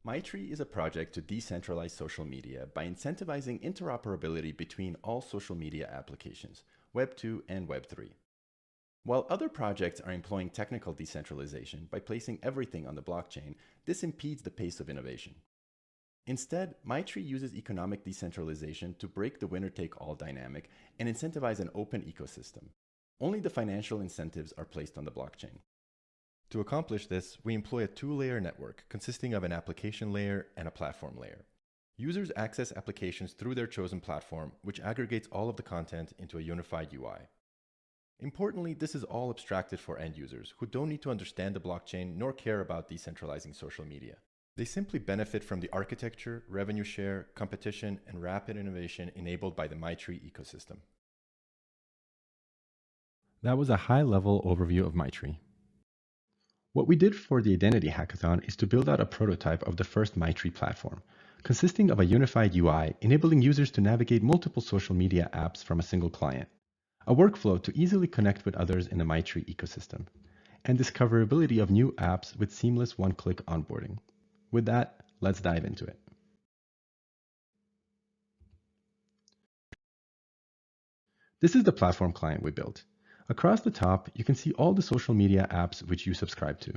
Maitri is a project to decentralize social media by incentivizing interoperability between all social media applications, Web 2 and Web 3. While other projects are employing technical decentralization by placing everything on the blockchain, this impedes the pace of innovation. Instead, Maitri uses economic decentralization to break the winner-take-all dynamic and incentivize an open ecosystem. Only the financial incentives are placed on the blockchain. To accomplish this, we employ a two-layer network consisting of an application layer and a platform layer. Users access applications through their chosen platform, which aggregates all of the content into a unified UI. Importantly, this is all abstracted for end users who don't need to understand the blockchain nor care about decentralizing social media. They simply benefit from the architecture, revenue share, competition, and rapid innovation enabled by the Maitri ecosystem. That was a high-level overview of Maitri. What we did for the Identity Hackathon is to build out a prototype of the first Maitri platform, consisting of a unified UI enabling users to navigate multiple social media apps from a single client, a workflow to easily connect with others in the Maitri ecosystem, and discoverability of new apps with seamless one-click onboarding. With that, let's dive into it. This is the platform client we built. Across the top, you can see all the social media apps which you subscribe to.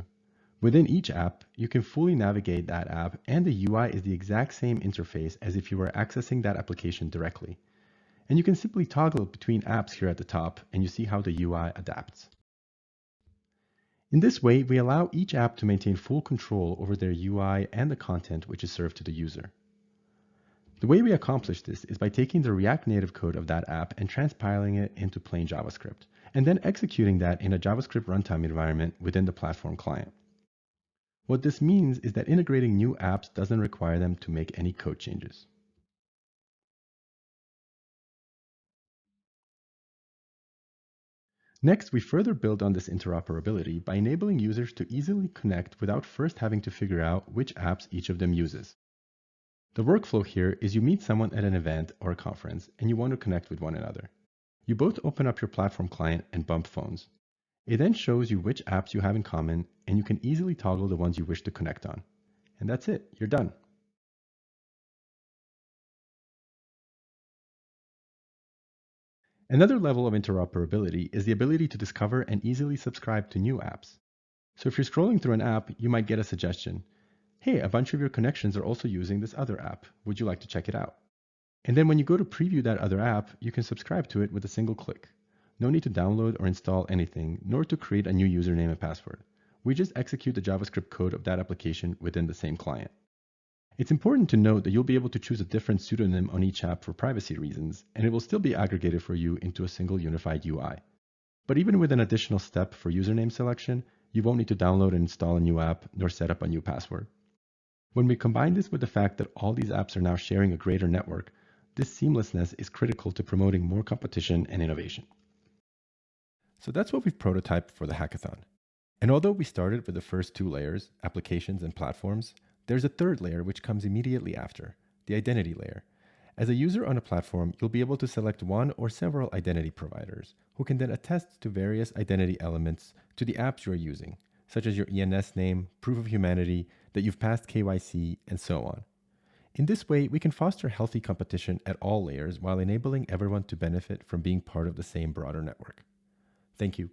Within each app, you can fully navigate that app, and the UI is the exact same interface as if you were accessing that application directly. And you can simply toggle between apps here at the top, and you see how the UI adapts. In this way, we allow each app to maintain full control over their UI and the content which is served to the user. The way we accomplish this is by taking the React Native code of that app and transpiling it into plain JavaScript, and then executing that in a JavaScript runtime environment within the platform client. What this means is that integrating new apps doesn't require them to make any code changes. Next, we further build on this interoperability by enabling users to easily connect without first having to figure out which apps each of them uses. The workflow here is you meet someone at an event or a conference and you want to connect with one another. You both open up your platform client and bump phones. It then shows you which apps you have in common, and you can easily toggle the ones you wish to connect on. And that's it, you're done. Another level of interoperability is the ability to discover and easily subscribe to new apps. So if you're scrolling through an app, you might get a suggestion. Hey, a bunch of your connections are also using this other app. Would you like to check it out? And then when you go to preview that other app, you can subscribe to it with a single click. No need to download or install anything, nor to create a new username and password. We just execute the JavaScript code of that application within the same client. It's important to note that you'll be able to choose a different pseudonym on each app for privacy reasons, and it will still be aggregated for you into a single unified UI. But even with an additional step for username selection, you won't need to download and install a new app, nor set up a new password. When we combine this with the fact that all these apps are now sharing a greater network, this seamlessness is critical to promoting more competition and innovation. So that's what we've prototyped for the hackathon. And although we started with the first two layers, applications and platforms, there's a third layer which comes immediately after, the identity layer. As a user on a platform, you'll be able to select one or several identity providers who can then attest to various identity elements to the apps you're using, such as your ENS name, proof of humanity, that you've passed KYC, and so on. In this way, we can foster healthy competition at all layers while enabling everyone to benefit from being part of the same broader network. Thank you.